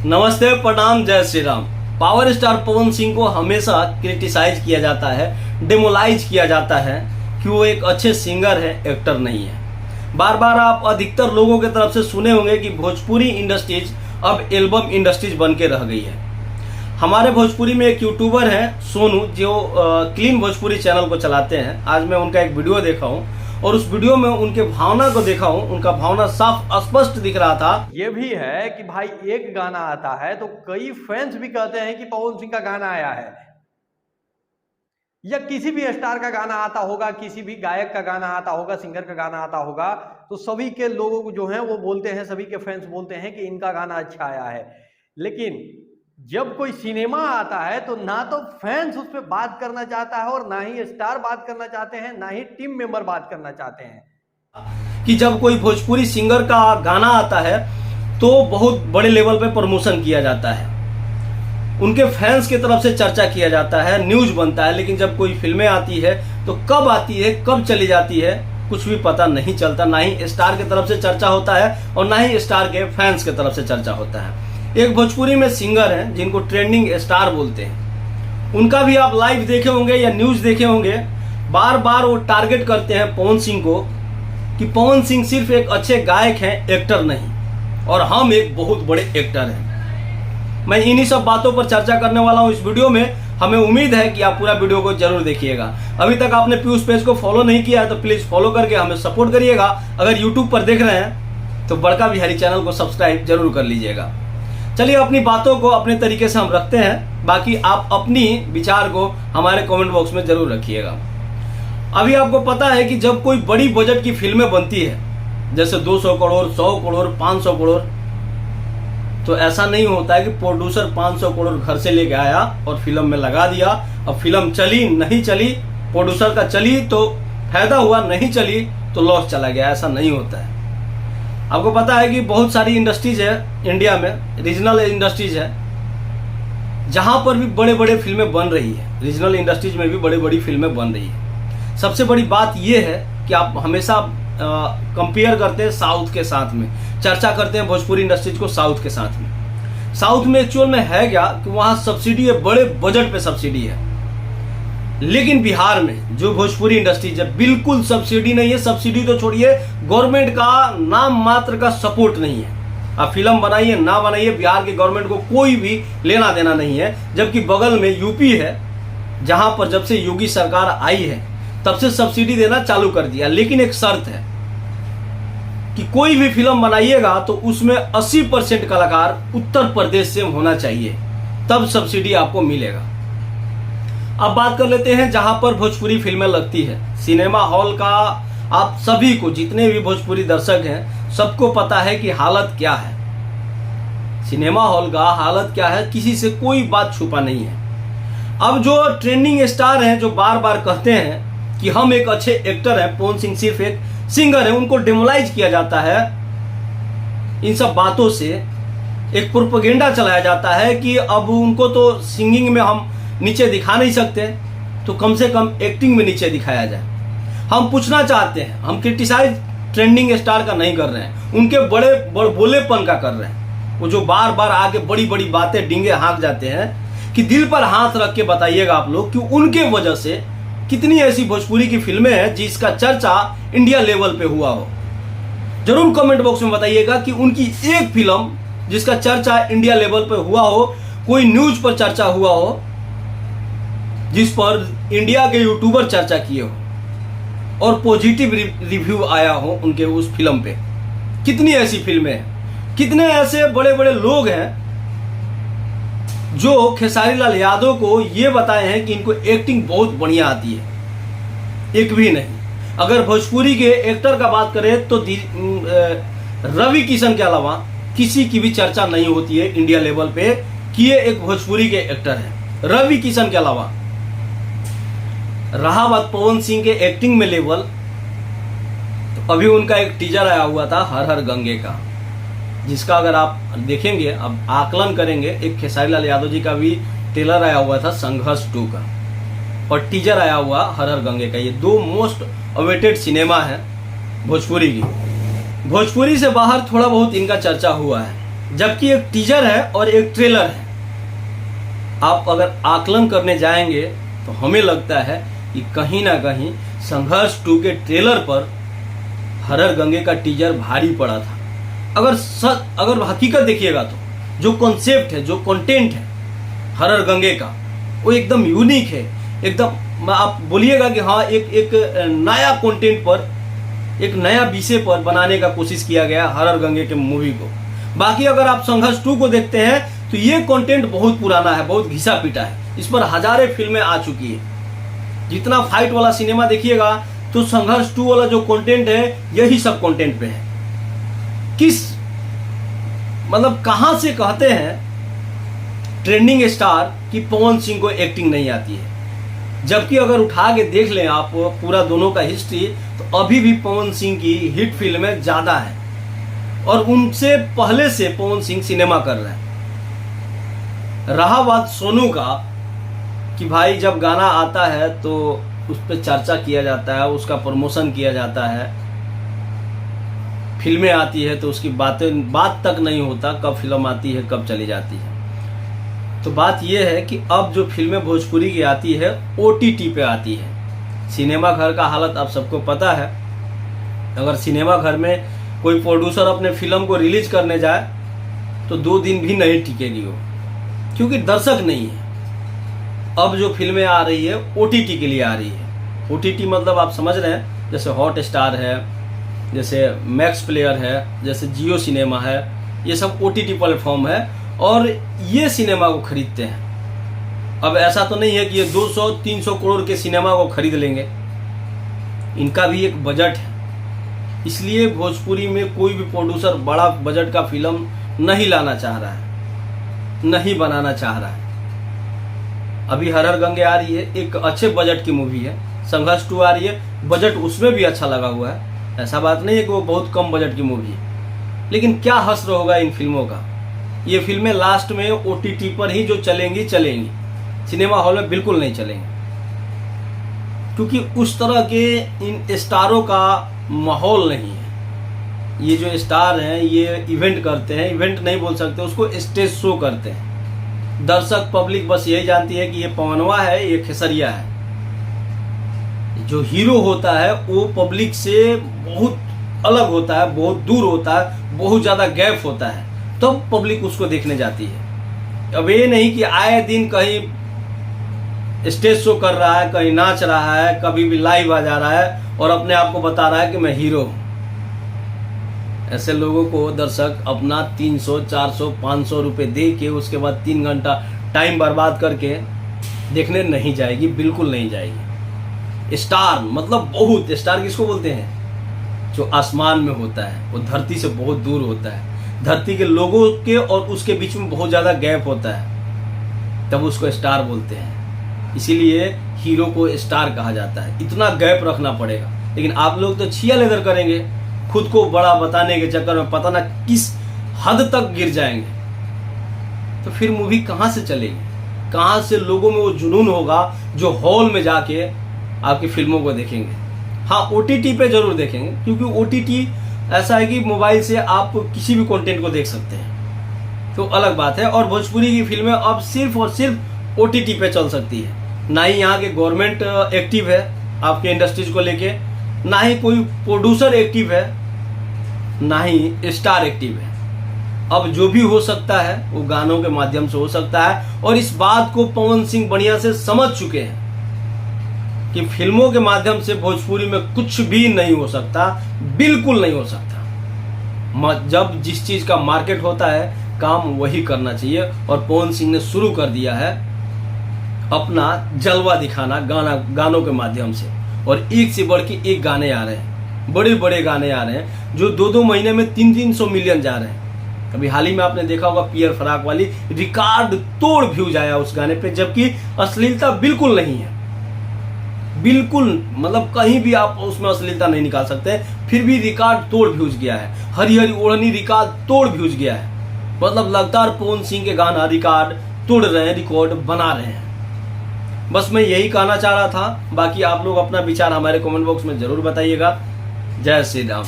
नमस्ते, प्रणाम, जय श्री राम। पावर स्टार पवन सिंह को हमेशा क्रिटिसाइज किया जाता है, डेमोलाइज किया जाता है कि वो एक अच्छे सिंगर है, एक्टर नहीं है। बार बार आप अधिकतर लोगों की तरफ से सुने होंगे कि भोजपुरी इंडस्ट्रीज अब एल्बम इंडस्ट्रीज बन के रह गई है। हमारे भोजपुरी में एक यूट्यूबर है सोनू, जो क्लीन भोजपुरी चैनल को चलाते हैं। आज मैं उनका एक वीडियो देखा हूँ और उस वीडियो में उनके भावना को देखा हूँ। उनका भावना साफ स्पष्ट दिख रहा था। ये भी है कि भाई एक गाना आता है तो कई फैंस भी कहते हैं कि पवन सिंह का गाना आया है, या किसी भी स्टार का गाना आता होगा, किसी भी गायक का गाना आता होगा, सिंगर का गाना आता होगा, तो सभी के लोग जो हैं वो बोलते हैं, सभी के फैंस बोलते हैं कि इनका गाना अच्छा आया है। लेकिन जब कोई सिनेमा आता है तो ना तो फैंस उस पर बात करना चाहता है और ना ही स्टार बात करना चाहते हैं, ना ही टीम मेंबर बात करना चाहते हैं। कि जब कोई भोजपुरी सिंगर का गाना आता है तो बहुत बड़े लेवल पे प्रमोशन किया जाता है, उनके फैंस की तरफ से चर्चा किया जाता है, न्यूज बनता है। लेकिन जब कोई फिल्में आती है तो कब आती है, कब चली जाती है, कुछ भी पता नहीं चलता। ना ही स्टार की तरफ से चर्चा होता है और ना ही स्टार के फैंस की तरफ से चर्चा होता है। एक भोजपुरी में सिंगर हैं जिनको ट्रेंडिंग स्टार बोलते हैं, उनका भी आप लाइव देखे होंगे या न्यूज देखे होंगे। बार बार वो टारगेट करते हैं पवन सिंह को कि पवन सिंह सिर्फ एक अच्छे गायक हैं, एक्टर नहीं, और हम एक बहुत बड़े एक्टर हैं। मैं इन्हीं सब बातों पर चर्चा करने वाला हूं इस वीडियो में। हमें उम्मीद है कि आप पूरा वीडियो को जरूर देखिएगा। अभी तक आपने पीयूष पेज को फॉलो नहीं किया है तो प्लीज फॉलो करके हमें सपोर्ट करिएगा। अगर यूट्यूब पर देख रहे हैं तो बड़का बिहारी चैनल को सब्सक्राइब जरूर कर लीजिएगा। चलिए, अपनी बातों को अपने तरीके से हम रखते हैं, बाकी आप अपनी विचार को हमारे कमेंट बॉक्स में जरूर रखिएगा। अभी आपको पता है कि जब कोई बड़ी बजट की फिल्में बनती है, जैसे 200 करोड़, 100 करोड़, 500 करोड़, तो ऐसा नहीं होता है कि प्रोड्यूसर 500 करोड़ घर से लेके आया और फिल्म में लगा दिया। अब फिल्म चली नहीं चली, प्रोड्यूसर का चली तो फायदा हुआ, नहीं चली तो लॉस चला गया। ऐसा नहीं होता है। आपको पता है कि बहुत सारी इंडस्ट्रीज है इंडिया में, रीजनल इंडस्ट्रीज है, जहां पर भी बड़े बड़े फिल्में बन रही है। रीजनल इंडस्ट्रीज में भी बड़ी बड़ी फिल्में बन रही है। सबसे बड़ी बात यह है कि आप हमेशा कंपेयर करते हैं साउथ के साथ में, चर्चा करते हैं भोजपुरी इंडस्ट्रीज को साउथ के साथ में। साउथ में एक्चुअल में है क्या कि वहां सब्सिडी है, बड़े बजट पे सब्सिडी है। लेकिन बिहार में जो भोजपुरी इंडस्ट्रीज है, बिल्कुल सब्सिडी नहीं है। सब्सिडी तो छोड़िए, गवर्नमेंट का नाम मात्र का सपोर्ट नहीं है। आप फिल्म बनाइए ना बनाइए, बिहार की गवर्नमेंट को कोई भी लेना देना नहीं है। जबकि बगल में यूपी है, जहां पर जब से योगी सरकार आई है तब से सब्सिडी देना चालू कर दिया। लेकिन एक शर्त है कि कोई भी फिल्म बनाइएगा तो उसमें 80% कलाकार उत्तर प्रदेश से होना चाहिए, तब सब्सिडी आपको मिलेगा। अब बात कर लेते हैं जहां पर भोजपुरी फिल्में लगती है, सिनेमा हॉल का। आप सभी को, जितने भी भोजपुरी दर्शक हैं, सबको पता है कि हालत क्या है। सिनेमा हॉल का हालत क्या है, किसी से कोई बात छुपा नहीं है। अब जो ट्रेंडिंग स्टार हैं, जो बार बार कहते हैं कि हम एक अच्छे एक्टर हैं, पवन सिंह सिर्फ एक सिंगर है, उनको डेमोलाइज किया जाता है। इन सब बातों से एक प्रोपेगेंडा चलाया जाता है कि अब उनको तो सिंगिंग में हम नीचे दिखा नहीं सकते, तो कम से कम एक्टिंग में नीचे दिखाया जाए। हम पूछना चाहते हैं, हम क्रिटिसाइज ट्रेंडिंग स्टार का नहीं कर रहे हैं, उनके बड़े बोलेपन का कर रहे हैं। वो जो बार बार आगे बड़ी बड़ी बातें डींगे हाँक जाते हैं, कि दिल पर हाथ रख के बताइएगा आप लोग कि उनके वजह से कितनी ऐसी भोजपुरी की फिल्में हैं जिसका चर्चा इंडिया लेवल पे हुआ हो। जरूर कमेंट बॉक्स में बताइएगा कि उनकी एक फिल्म जिसका चर्चा इंडिया लेवल पे हुआ हो, कोई न्यूज पर चर्चा हुआ हो, जिस पर इंडिया के यूट्यूबर चर्चा किए हो और पॉजिटिव रिव्यू आया हो उनके उस फिल्म पे। कितनी ऐसी फिल्में हैं, कितने ऐसे बड़े बड़े लोग हैं जो खेसारी लाल यादव को ये बताए हैं कि इनको एक्टिंग बहुत बढ़िया आती है। एक भी नहीं। अगर भोजपुरी के एक्टर का बात करें तो रवि किशन के अलावा किसी की भी चर्चा नहीं होती है इंडिया लेवल पे कि ये एक भोजपुरी के एक्टर हैं। रवि किशन के अलावा रहा बात पवन सिंह के एक्टिंग में लेवल, तो अभी उनका एक टीजर आया हुआ था हर हर गंगे का, जिसका अगर आप देखेंगे, अब आकलन करेंगे, एक खेसारी लाल यादव जी का भी ट्रेलर आया हुआ था संघर्ष 2 का, और टीजर आया हुआ हर हर गंगे का। ये दो मोस्ट अवेटेड सिनेमा है भोजपुरी की। भोजपुरी से बाहर थोड़ा बहुत इनका चर्चा हुआ है, जबकि एक टीजर है और एक ट्रेलर है। आप अगर आकलन करने जाएंगे तो हमें लगता है कि कहीं ना कहीं संघर्ष 2 के ट्रेलर पर हरर गंगे का टीजर भारी पड़ा था। अगर हकीकत देखिएगा तो जो कॉन्सेप्ट है, जो कंटेंट है हरर गंगे का, वो एकदम यूनिक है। एकदम आप बोलिएगा कि हाँ एक नया कंटेंट पर, एक नया विषय पर बनाने का कोशिश किया गया हरर गंगे के मूवी को। बाकी अगर आप संघर्ष 2 को देखते हैं तो ये कंटेंट बहुत पुराना है, बहुत घिसा पिटा है। इस पर हजारों फिल्में आ चुकी है। जितना फाइट वाला सिनेमा देखिएगा तो संघर्ष 2 वाला जो कंटेंट है यही सब कंटेंट पे है। मतलब कहां से कहते हैं ट्रेंडिंग स्टार कि पवन सिंह को एक्टिंग नहीं आती है, जबकि अगर उठा के देख लें आप पूरा दोनों का हिस्ट्री तो अभी भी पवन सिंह की हिट फिल्में ज्यादा है और उनसे पहले से पवन सिंह सिनेमा कर रहे हैं। रहा बात सोनू का कि भाई जब गाना आता है तो उस पर चर्चा किया जाता है, उसका प्रमोशन किया जाता है, फिल्में आती है तो उसकी बात तक नहीं होता कब फिल्म आती है कब चली जाती है। तो बात यह है कि अब जो फिल्में भोजपुरी की आती है OTT पे आती है। सिनेमा घर का हालत आप सबको पता है। अगर सिनेमा घर में कोई प्रोड्यूसर अपने फिल्म को रिलीज करने जाए तो 2 दिन भी नहीं टिकेगी वो, क्योंकि दर्शक नहीं है। अब जो फिल्में आ रही है OTT के लिए आ रही है। OTT मतलब आप समझ रहे हैं, जैसे हॉटस्टार है, जैसे मैक्स प्लेयर है, जैसे जियो सिनेमा है, ये सब OTT प्लेटफॉर्म है और ये सिनेमा को खरीदते हैं। अब ऐसा तो नहीं है कि ये 200-300 करोड़ के सिनेमा को खरीद लेंगे, इनका भी एक बजट है। इसलिए भोजपुरी में कोई भी प्रोड्यूसर बड़ा बजट का फिल्म नहीं लाना चाह रहा है, नहीं बनाना चाह रहा है। अभी हरर गंगे आ रही है, एक अच्छे बजट की मूवी है। संघर्ष 2 आ रही है, बजट उसमें भी अच्छा लगा हुआ है। ऐसा बात नहीं है कि वो बहुत कम बजट की मूवी है, लेकिन क्या हश्र होगा इन फिल्मों का। ये फिल्में लास्ट में OTT पर ही जो चलेंगी, सिनेमा हॉल में बिल्कुल नहीं चलेंगी, क्योंकि उस तरह के इन स्टारों का माहौल नहीं है। ये जो स्टार हैं ये इवेंट करते हैं, इवेंट नहीं बोल सकते उसको, स्टेज शो करते हैं। दर्शक पब्लिक बस यही जानती है कि ये पवनवा है, ये खेसरिया है। जो हीरो होता है वो पब्लिक से बहुत अलग होता है, बहुत दूर होता है, बहुत ज्यादा गैप होता है, तब तो पब्लिक उसको देखने जाती है। अब ये नहीं कि आए दिन कहीं स्टेज शो कर रहा है, कहीं नाच रहा है, कभी भी लाइव आ जा रहा है और अपने आप को बता रहा है कि मैं हीरो हूं। ऐसे लोगों को दर्शक अपना 300, 400, 500 रुपए दे के उसके बाद 3 घंटा टाइम बर्बाद करके देखने नहीं जाएगी, बिल्कुल नहीं जाएगी। स्टार मतलब बहुत, स्टार किसको बोलते हैं? जो आसमान में होता है, वो धरती से बहुत दूर होता है, धरती के लोगों के और उसके बीच में बहुत ज्यादा गैप होता है, तब उसको स्टार बोलते हैं। इसीलिए हीरो को स्टार कहा जाता है। इतना गैप रखना पड़ेगा, लेकिन आप लोग तो छिया लेदर करेंगे, खुद को बड़ा बताने के चक्कर में पता ना किस हद तक गिर जाएंगे। तो फिर मूवी कहां से चलेगी, कहां से लोगों में वो जुनून होगा जो हॉल में जाके आपकी फिल्मों को देखेंगे। हाँ, OTT पे जरूर देखेंगे, क्योंकि OTT ऐसा है कि मोबाइल से आप किसी भी कंटेंट को देख सकते हैं, तो अलग बात है। और भोजपुरी की फिल्में अब सिर्फ और सिर्फ OTT पे चल सकती है। ना ही यहाँ के गवर्नमेंट एक्टिव है आपके इंडस्ट्रीज को लेके, ना ही कोई प्रोड्यूसर एक्टिव है, ना ही स्टार एक्टिव है। अब जो भी हो सकता है वो गानों के माध्यम से हो सकता है, और इस बात को पवन सिंह बढ़िया से समझ चुके हैं कि फिल्मों के माध्यम से भोजपुरी में कुछ भी नहीं हो सकता, बिल्कुल नहीं हो सकता। जब जिस चीज का मार्केट होता है काम वही करना चाहिए, और पवन सिंह ने शुरू कर दिया है अपना जलवा दिखाना गानों के माध्यम से। और एक से बढ़ के एक गाने आ रहे हैं, बड़े बड़े गाने आ रहे हैं जो 2-2 महीने में 300-300 मिलियन जा रहे हैं। अभी हाल ही में आपने देखा होगा पियर फराक वाली रिकॉर्ड तोड़ व्यूज आया उस गाने पे, जबकि अश्लीलता बिल्कुल नहीं है, बिल्कुल मतलब कहीं भी आप उसमें अश्लीलता नहीं निकाल सकते, फिर भी रिकॉर्ड तोड़ व्यूज गया है। हरी हरी ओढ़नी रिकॉर्ड तोड़ व्यूज गया है। मतलब लगातार पवन सिंह के गाना रिकॉर्ड तोड़ रहे हैं, रिकॉर्ड बना रहे हैं। बस मैं यही कहना चाह रहा था। बाकी आप लोग अपना विचार हमारे कमेंट बॉक्स में जरूर बताइएगा। जय श्री राम।